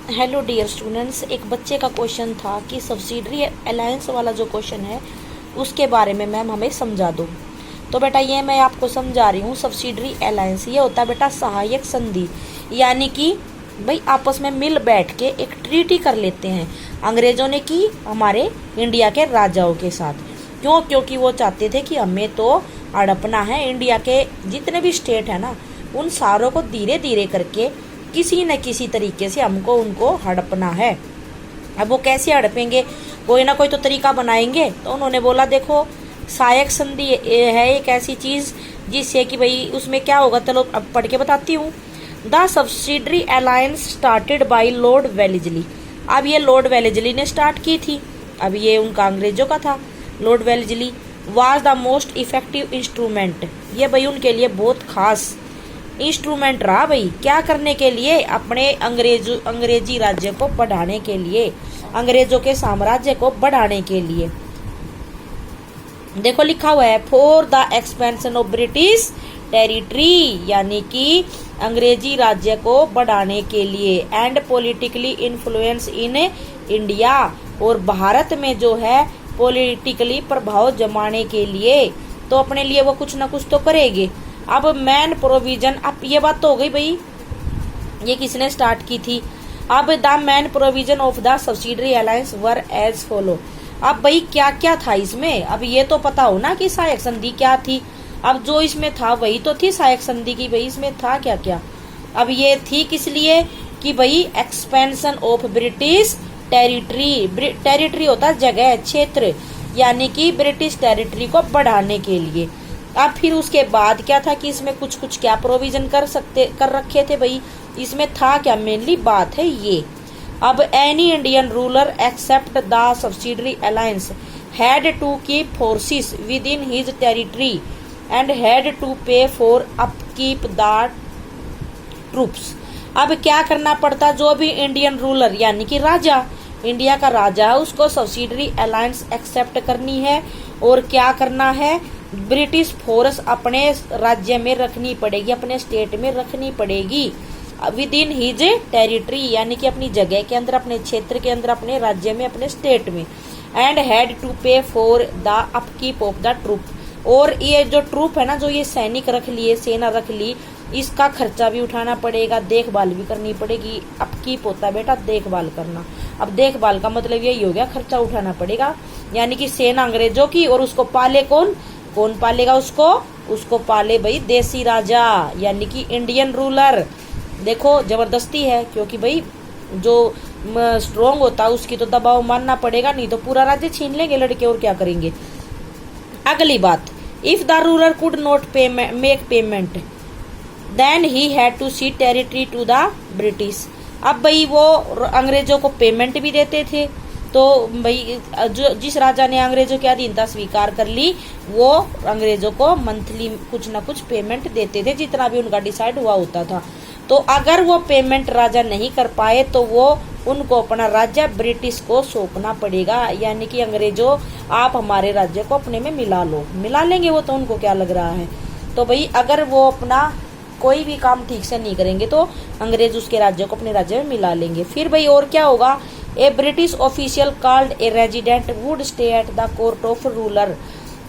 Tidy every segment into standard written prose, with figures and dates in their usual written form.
Hello dear students, एक बच्चे का क्वेश्चन था कि सब्सिडरी अलायंस वाला जो क्वेश्चन है उसके बारे में मैम हमें समझा दो। तो बेटा ये मैं आपको समझा रही हूँ। सब्सिडरी अलायंस ये होता है बेटा सहायक संधि, यानी कि भाई आपस में मिल बैठ के एक ट्रीटी कर लेते हैं। अंग्रेजों ने की हमारे इंडिया के राजाओं के साथ। क्यों? क्योंकि वो चाहते थे कि हमें तो हड़पना है, इंडिया के जितने भी स्टेट है ना उन सारों को धीरे धीरे करके किसी न किसी तरीके से हमको उनको हड़पना है। अब वो कैसे हड़पेंगे? कोई ना कोई तो तरीका बनाएंगे। तो उन्होंने बोला देखो सहायक संधि है एक ऐसी चीज जिससे कि भाई उसमें क्या होगा, चलो अब पढ़ के बताती हूँ। The subsidiary alliance started by Lord Wellesley. अब ये लॉर्ड वेलेस्ली ने स्टार्ट की थी। अब ये उनका अंग्रेजों का था। Lord Wellesley was the most effective instrument. ये भाई उनके लिए बहुत खास इंस्ट्रूमेंट रहा भाई। क्या करने के लिए? अपने अंग्रेजी राज्य को बढ़ाने के लिए, अंग्रेजों के साम्राज्य को बढ़ाने के लिए। देखो लिखा हुआ है for the expansion of British territory, यानी कि अंग्रेजी राज्य को बढ़ाने के लिए। And politically influence in India, और भारत में जो है पॉलिटिकली प्रभाव जमाने के लिए। तो अपने लिए वो कुछ ना कुछ तो करेंगे। अब मैन प्रोविजन, अब ये बात तो हो गई भाई ये किसने स्टार्ट की थी। अब the main provision of the subsidiary alliance were as follow. अब भाई क्या क्या था इसमें? अब ये तो पता हो ना कि सहायक संधि क्या थी। अब जो इसमें था वही तो थी सहायक संधि की। भाई इसमें था क्या क्या? अब ये थी किस लिए कि भाई expansion of British territory. Territory होता है जगह, क्षेत्र, यानी कि ब्रिटिश टेरिटरी को बढ़ाने के लिए। अब फिर उसके बाद क्या था कि इसमें कुछ कुछ क्या प्रोविजन कर रखे थे भाई। इसमें था क्या? मेनली बात है ये। अब any Indian ruler accept the subsidiary alliance had to keep forces within his territory and had to pay for upkeep the troops. अब क्या करना पड़ता? जो भी इंडियन रूलर यानी कि राजा, इंडिया का राजा है, उसको सब्सिडरी अलायंस एक्सेप्ट करनी है। और क्या करना है? ब्रिटिश फोर्स अपने राज्य में रखनी पड़ेगी, अपने स्टेट में रखनी पड़ेगी विद इन हिज टेरिटरी, यानी कि अपनी जगह के अंदर, अपने क्षेत्र के अंदर, अपने राज्य में, अपने स्टेट में। And had to pay for the upkeep of the troop. और ये जो ट्रूप है ना, जो ये सैनिक रख लिए, सेना रख ली, इसका खर्चा भी उठाना पड़ेगा, देखभाल भी करनी पड़ेगी। अपकीप होता है बेटा देखभाल करना। अब देखभाल का मतलब यही हो गया खर्चा उठाना पड़ेगा, यानी कि सेना अंग्रेजों की। और उसको पाले कौन? कौन पालेगा उसको? उसको पाले भाई देसी राजा, यानी कि इंडियन रूलर। देखो जबरदस्ती है, क्योंकि भाई जो स्ट्रोंग होता है उसकी तो दबाव मानना पड़ेगा, नहीं तो पूरा राज्य छीन लेंगे लड़के और क्या करेंगे। अगली बात, if the ruler could not make payment then he had to cede territory to the British. अब भाई वो अंग्रेजों को पेमेंट भी देते थे। तो भाई जो जिस राजा ने अंग्रेजों की अधीनता स्वीकार कर ली, वो अंग्रेजों को मंथली कुछ ना कुछ पेमेंट देते थे, जितना भी उनका डिसाइड हुआ होता था। तो अगर वो पेमेंट राजा नहीं कर पाए तो वो उनको अपना राज्य ब्रिटिश को सौंपना पड़ेगा, यानी कि अंग्रेजों आप हमारे राज्य को अपने में मिला लो। मिला लेंगे वो, तो उनको क्या लग रहा है। तो भाई अगर वो अपना कोई भी काम ठीक से नहीं करेंगे तो अंग्रेज उसके राज्य को अपने राज्य में मिला लेंगे। फिर भाई और क्या होगा? A British official called a resident would stay at the court of ruler.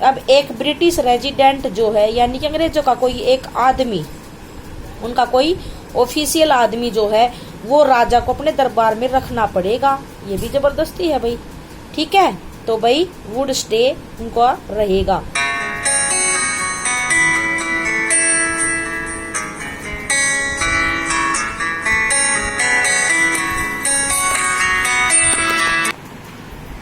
अब एक ब्रिटिश रेजिडेंट जो है, यानी कि अंग्रेजों का कोई एक आदमी, उनका कोई ऑफिशियल आदमी जो है, वो राजा को अपने दरबार में रखना पड़ेगा। ये भी जबरदस्ती है भाई, ठीक है। तो भाई वुड स्टे उनका रहेगा।